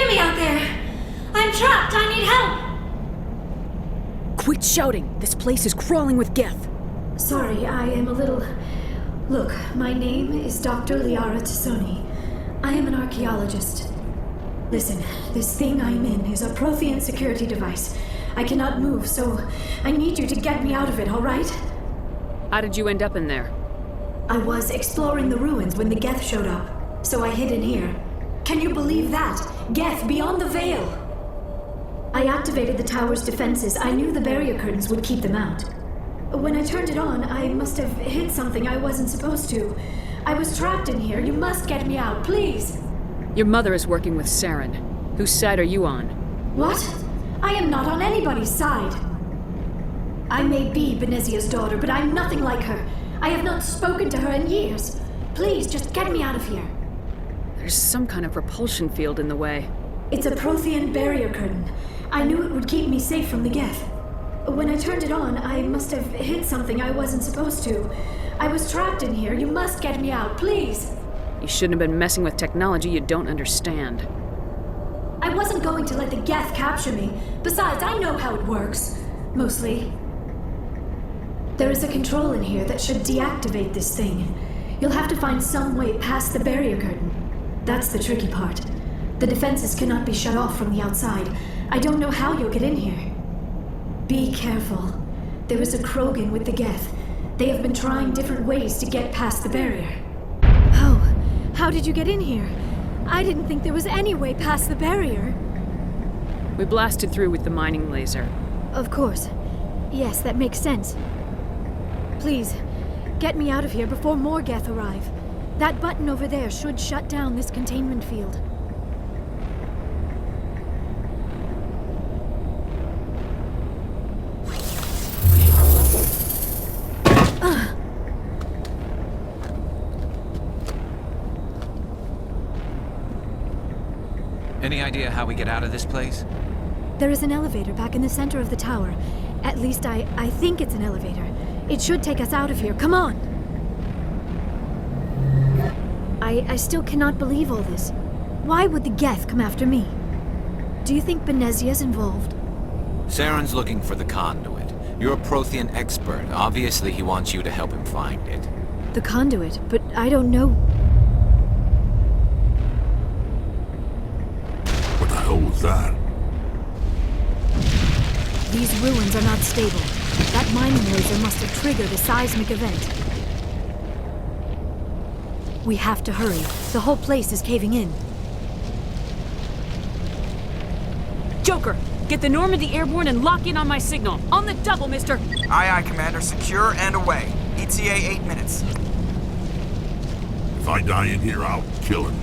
Hear me out there! I'm trapped! I need help! Quit shouting! This place is crawling with geth! Sorry, I am a little... Look, my name is Dr. Liara Tassoni. I am an archaeologist. Listen, this thing I'm in is a Prothean security device. I cannot move, so I need you to get me out of it, all right? How did you end up in there? I was exploring the ruins when the geth showed up, so I hid in here. Can you believe that? Geth beyond the veil! I activated the tower's defenses. I knew the barrier curtains would keep them out. When I turned it on, I must have hit something I wasn't supposed to. I was trapped in here. You must get me out, please! Your mother is working with Saren. Whose side are you on? What? I am not on anybody's side. I may be Benezia's daughter, but I'm nothing like her. I have not spoken to her in years. Please, just get me out of here. There's some kind of repulsion field in the way. It's a Prothean barrier curtain. I knew it would keep me safe from the geth. When I turned it on, I must have hit something I wasn't supposed to. I was trapped in here. You must get me out, please. You shouldn't have been messing with technology you don't understand. I wasn't going to let the geth capture me. Besides, I know how it works. Mostly. There is a control in here that should deactivate this thing. You'll have to find some way past the barrier curtain. That's the tricky part. The defenses cannot be shut off from the outside. I don't know how you'll get in here. Be careful. There is a Krogan with the geth. They have been trying different ways to get past the barrier. Oh, how did you get in here? I didn't think there was any way past the barrier. We blasted through with the mining laser. Of course. Yes, that makes sense. Please, get me out of here before more geth arrive. That button over there should shut down this containment field. Any idea how we get out of this place? There is an elevator back in the center of the tower. At least I think it's an elevator. It should take us out of here. Come on! I still cannot believe all this. Why would the geth come after me? Do you think Benezia's involved? Saren's looking for the conduit. You're a Prothean expert. Obviously he wants you to help him find it. The conduit? But I don't know... What the hell was that? These ruins are not stable. That mining laser must have triggered a seismic event. We have to hurry. The whole place is caving in. Joker, get the Normandy airborne and lock in on my signal. On the double, mister! Aye, aye, Commander. Secure and away. ETA 8 minutes. If I die in here, I'll kill him.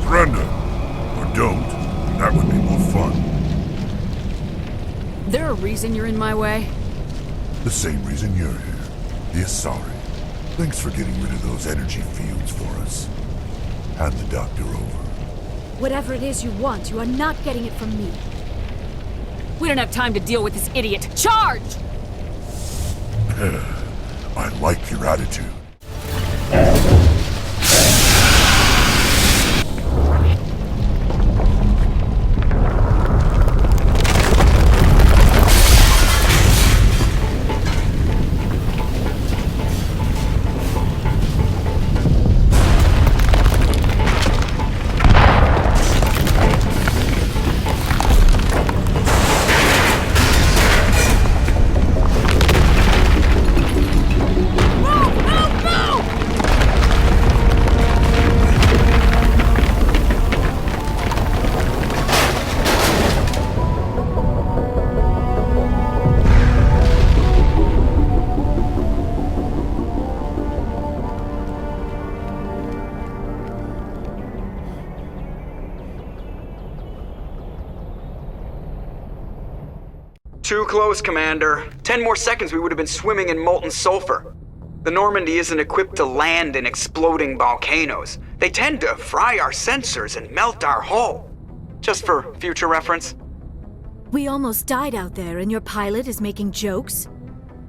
Surrender. Or don't. That would be more fun. There a reason you're in my way? The same reason you're here. The Asari. Thanks for getting rid of those energy fields for us. Hand the doctor over. Whatever it is you want, you are not getting it from me. We don't have time to deal with this idiot. Charge! I like your attitude. Too close, Commander. 10 more seconds we would have been swimming in molten sulfur. The Normandy isn't equipped to land in exploding volcanoes. They tend to fry our sensors and melt our hull. Just for future reference. We almost died out there, and your pilot is making jokes?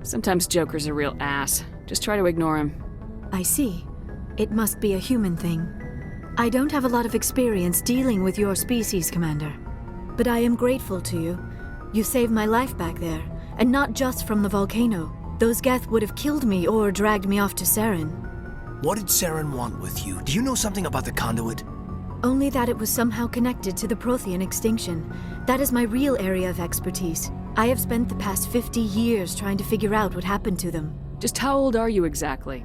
Sometimes Joker's a real ass. Just try to ignore him. I see. It must be a human thing. I don't have a lot of experience dealing with your species, Commander. But I am grateful to you. You saved my life back there, and not just from the volcano. Those Geth would have killed me or dragged me off to Saren. What did Saren want with you? Do you know something about the conduit? Only that it was somehow connected to the Prothean extinction. That is my real area of expertise. I have spent the past 50 years trying to figure out what happened to them. Just how old are you exactly?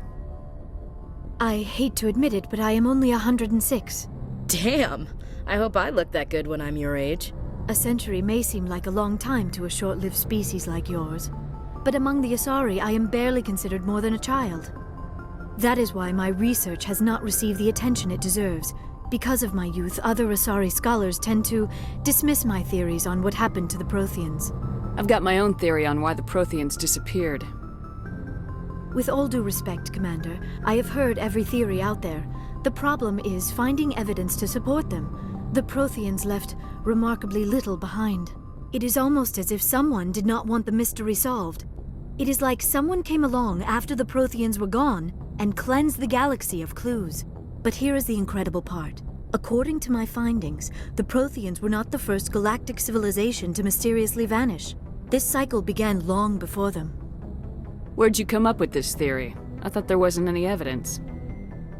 I hate to admit it, but I am only 106. Damn! I hope I look that good when I'm your age. A century may seem like a long time to a short-lived species like yours. But among the Asari, I am barely considered more than a child. That is why my research has not received the attention it deserves. Because of my youth, other Asari scholars tend to dismiss my theories on what happened to the Protheans. I've got my own theory on why the Protheans disappeared. With all due respect, Commander, I have heard every theory out there. The problem is finding evidence to support them. The Protheans left remarkably little behind. It is almost as if someone did not want the mystery solved. It is like someone came along after the Protheans were gone and cleansed the galaxy of clues. But here is the incredible part. According to my findings, the Protheans were not the first galactic civilization to mysteriously vanish. This cycle began long before them. Where'd you come up with this theory? I thought there wasn't any evidence.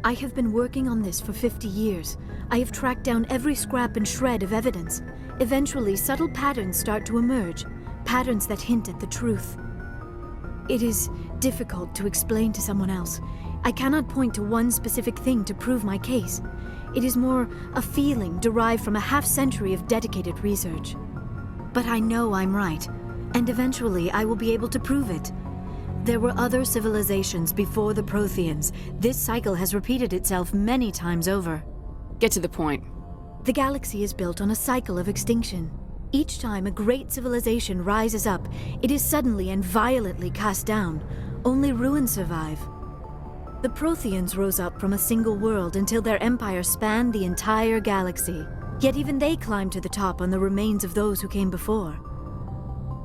I have been working on this for 50 years. I have tracked down every scrap and shred of evidence. Eventually, subtle patterns start to emerge, patterns that hint at the truth. It is difficult to explain to someone else. I cannot point to one specific thing to prove my case. It is more a feeling derived from a half-century of dedicated research. But I know I'm right, and eventually I will be able to prove it. There were other civilizations before the Protheans. This cycle has repeated itself many times over. Get to the point. The galaxy is built on a cycle of extinction. Each time a great civilization rises up, it is suddenly and violently cast down. Only ruins survive. The Protheans rose up from a single world until their empire spanned the entire galaxy. Yet even they climbed to the top on the remains of those who came before.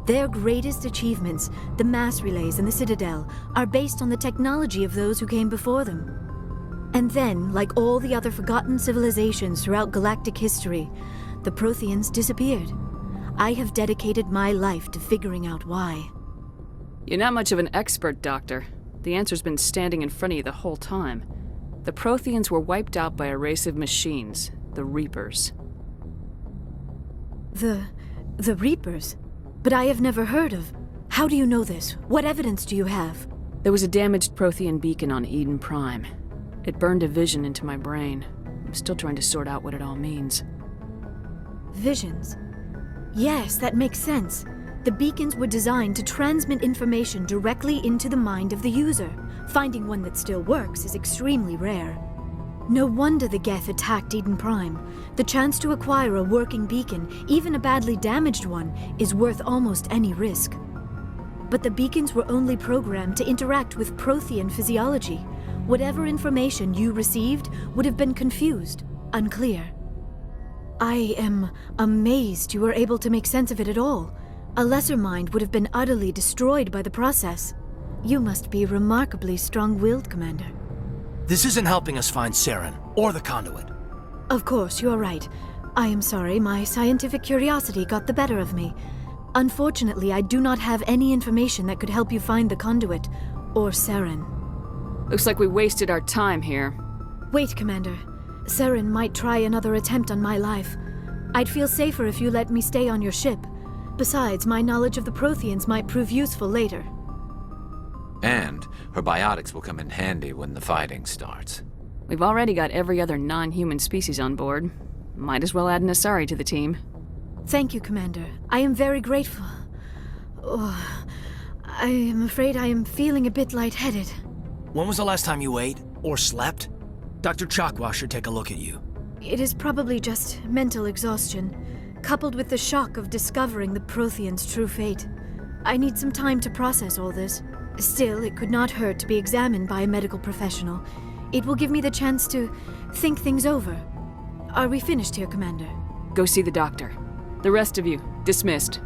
Their greatest achievements, the mass relays and the Citadel, are based on the technology of those who came before them. And then, like all the other forgotten civilizations throughout galactic history, the Protheans disappeared. I have dedicated my life to figuring out why. You're not much of an expert, Doctor. The answer's been standing in front of you the whole time. The Protheans were wiped out by a race of machines, the Reapers. The Reapers? But I have never heard of. How do you know this? What evidence do you have? There was a damaged Prothean beacon on Eden Prime. It burned a vision into my brain. I'm still trying to sort out what it all means. Visions? Yes, that makes sense. The beacons were designed to transmit information directly into the mind of the user. Finding one that still works is extremely rare. No wonder the Geth attacked Eden Prime. The chance to acquire a working beacon, even a badly damaged one, is worth almost any risk. But the beacons were only programmed to interact with Prothean physiology. Whatever information you received would have been confused, unclear. I am amazed you were able to make sense of it at all. A lesser mind would have been utterly destroyed by the process. You must be remarkably strong-willed, Commander. This isn't helping us find Saren, or the conduit. Of course, you are right. I am sorry, my scientific curiosity got the better of me. Unfortunately, I do not have any information that could help you find the conduit, or Saren. Looks like we wasted our time here. Wait, Commander. Saren might try another attempt on my life. I'd feel safer if you let me stay on your ship. Besides, my knowledge of the Protheans might prove useful later. And her biotics will come in handy when the fighting starts. We've already got every other non-human species on board. Might as well add an Asari to the team. Thank you, Commander. I am very grateful. Oh, I am afraid I am feeling a bit lightheaded. When was the last time you ate, or slept? Dr. Chakwa should take a look at you. It is probably just mental exhaustion, coupled with the shock of discovering the Protheans' true fate. I need some time to process all this. Still, it could not hurt to be examined by a medical professional. It will give me the chance to think things over. Are we finished here, Commander? Go see the doctor. The rest of you, dismissed.